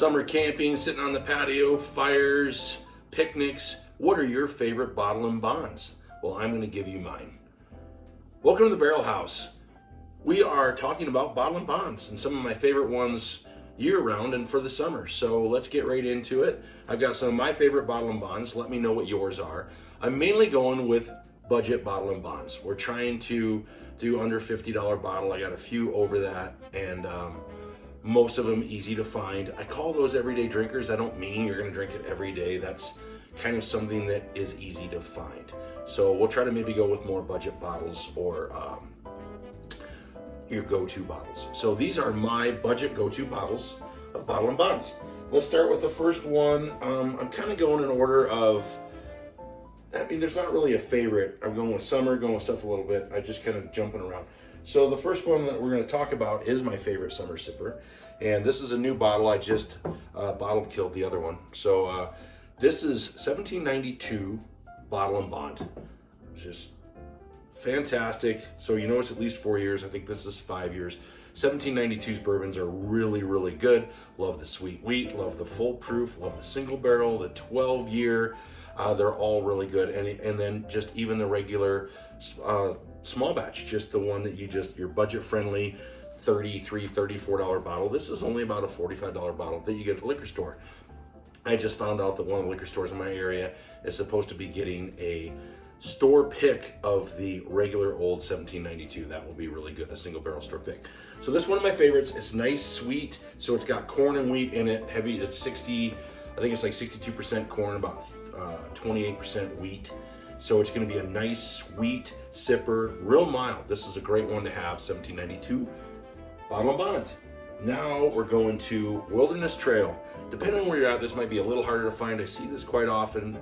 Summer camping, sitting on the patio, fires, picnics. What are your favorite bottle and bonds? Well, I'm going to give you mine. Welcome to the Barrel House. We are talking about bottle and bonds and some of my favorite ones year-round and for the summer. So let's get right into it. I've got some of my favorite bottle and bonds. Let me know what yours are. I'm mainly going with budget bottle and bonds. We're trying to do under $50 bottle. I got a few over that, and most of them easy to find. I call those everyday drinkers. I don't mean you're going to drink it every day. That's kind of something that is easy to find. So we'll try to maybe go with more budget bottles or your go-to bottles. So these are my budget go-to bottles of bottle and bonds. Let's start with the first one. I'm kind of going in order of, I mean, there's not really a favorite. I'm going with summer, going with stuff a little bit. I just kind of jumping around. So the first one that we're going to talk about is my favorite summer sipper. And this is a new bottle. I just bottle killed the other one. So this is 1792 Bottle and Bond. Just fantastic. So you know it's at least 4 years. I think this is 5 years. 1792's bourbons are really, really good. Love the sweet wheat, love the full proof, love the single barrel, the 12-year. They're all really good. And then just even the regular small batch, just the one that your budget friendly $33, $34 bottle. This is only about a $45 bottle that you get at the liquor store. I just found out that one of the liquor stores in my area is supposed to be getting a store pick of the regular old 1792. That will be really good, a single barrel store pick. So this is one of my favorites. It's nice, sweet. So it's got corn and wheat in it. Heavy, it's 60, I think it's like 62% corn, about 28% wheat. So it's going to be a nice, sweet sipper, real mild. This is a great one to have, 1792 Bottle and Bond. Now we're going to Wilderness Trail. Depending on where you're at, this might be a little harder to find. I see this quite often,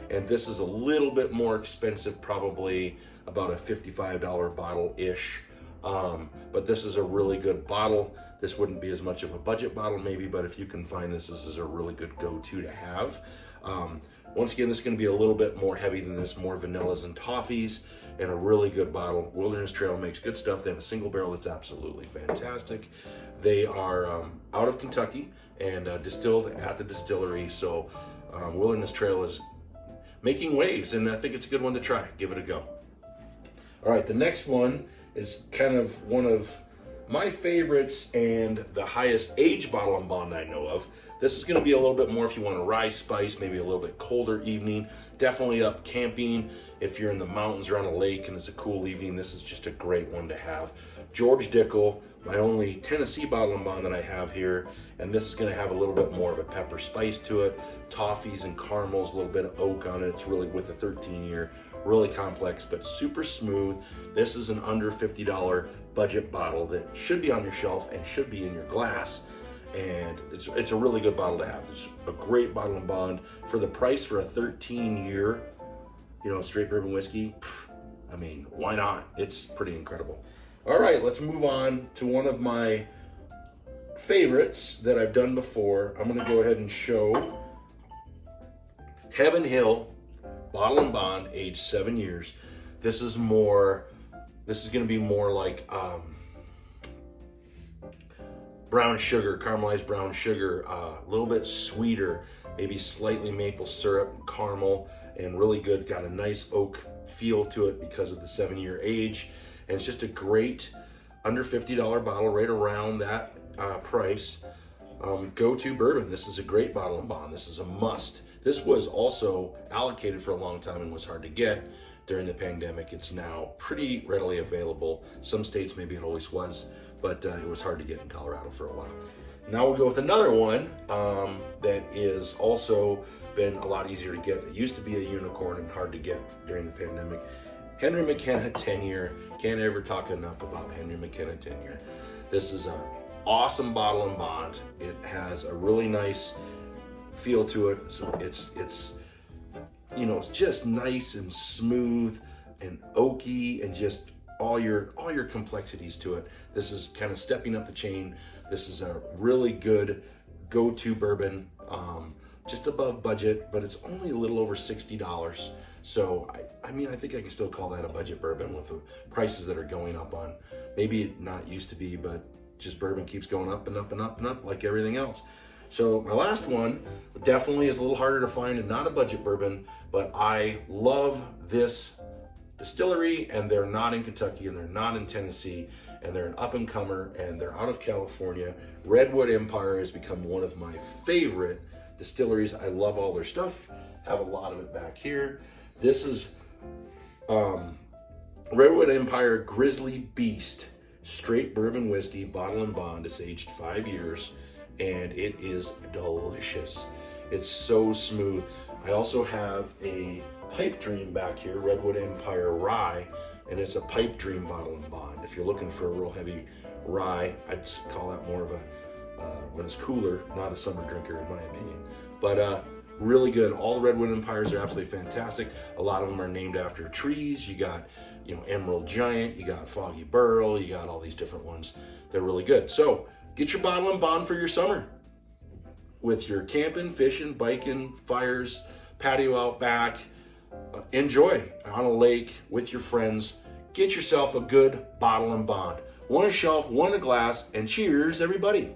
and this is a little bit more expensive, probably about a $55 bottle-ish. But this is a really good bottle. This wouldn't be as much of a budget bottle maybe, but if you can find this, this is a really good go-to to have. Once again, this is going to be a little bit more heavy than this, more vanillas and toffees, and a really good bottle. Wilderness Trail makes good stuff. They have a single barrel that's absolutely fantastic. They are out of Kentucky and distilled at the distillery. So Wilderness Trail is making waves, and I think it's a good one to try. Give it a go. All right, the next one is kind of one of my favorites and the highest age bottle and bond I know of. This is going to be a little bit more if you want a rye spice, maybe a little bit colder evening. Definitely up camping. If you're in the mountains or on a lake and it's a cool evening, this is just a great one to have. George Dickel, my only Tennessee bottle and bond that I have here, and this is going to have a little bit more of a pepper spice to it. Toffees and caramels, a little bit of oak on it. It's really with a 13-year, really complex, but super smooth. This is an under $50 budget bottle that should be on your shelf and should be in your glass. And it's a really good bottle to have. It's a great bottle and bond for the price for a 13-year, straight bourbon whiskey. I mean, why not? It's pretty incredible. All right, let's move on to one of my favorites that I've done before. I'm going to go ahead and show Heaven Hill Bottle and Bond, age 7 years. This is going to be more like brown sugar, caramelized brown sugar, a little bit sweeter, maybe slightly maple syrup, caramel, and really good. Got a nice oak feel to it because of the 7-year age. And it's just a great under $50 bottle, right around that price. Go-to bourbon. This is a great bottle and bond. This is a must. This was also allocated for a long time and was hard to get during the pandemic. It's now pretty readily available. Some states maybe it always was, but it was hard to get in Colorado for a while. Now we'll go with another one that is also been a lot easier to get. It used to be a unicorn and hard to get during the pandemic. Henry McKenna 10-year. Can't ever talk enough about Henry McKenna 10-year. This is an awesome bottle and bond. It has a really nice feel to it. So it's just nice and smooth and oaky and just all your complexities to it. This is kind of stepping up the chain. This is a really good go-to bourbon, just above budget, but it's only a little over $60. So I mean, I think I can still call that a budget bourbon with the prices that are going up on. Maybe it not used to be, but just bourbon keeps going up and up and up and up like everything else. So my last one definitely is a little harder to find and not a budget bourbon, but I love this distillery, and they're not in Kentucky and they're not in Tennessee, and they're an up-and-comer, and they're out of California. Redwood Empire has become one of my favorite distilleries. I love all their stuff. Have a lot of it back here. This is Redwood Empire Grizzly Beast straight bourbon whiskey, bottle and bond. It's aged 5 years, and it is delicious. It's so smooth. I also have a Pipe Dream back here, Redwood Empire Rye, and it's a Pipe Dream bottle and bond. If you're looking for a real heavy rye, I'd call that more of a, when it's cooler, not a summer drinker in my opinion. But really good. All the Redwood Empires are absolutely fantastic. A lot of them are named after trees. You got, Emerald Giant, you got Foggy Burl, you got all these different ones. They're really good. So get your bottle and bond for your summer. With your camping, fishing, biking, fires, patio out back, enjoy on a lake with your friends. Get yourself a good bottle and bond. One a shelf, one a glass, and cheers, everybody.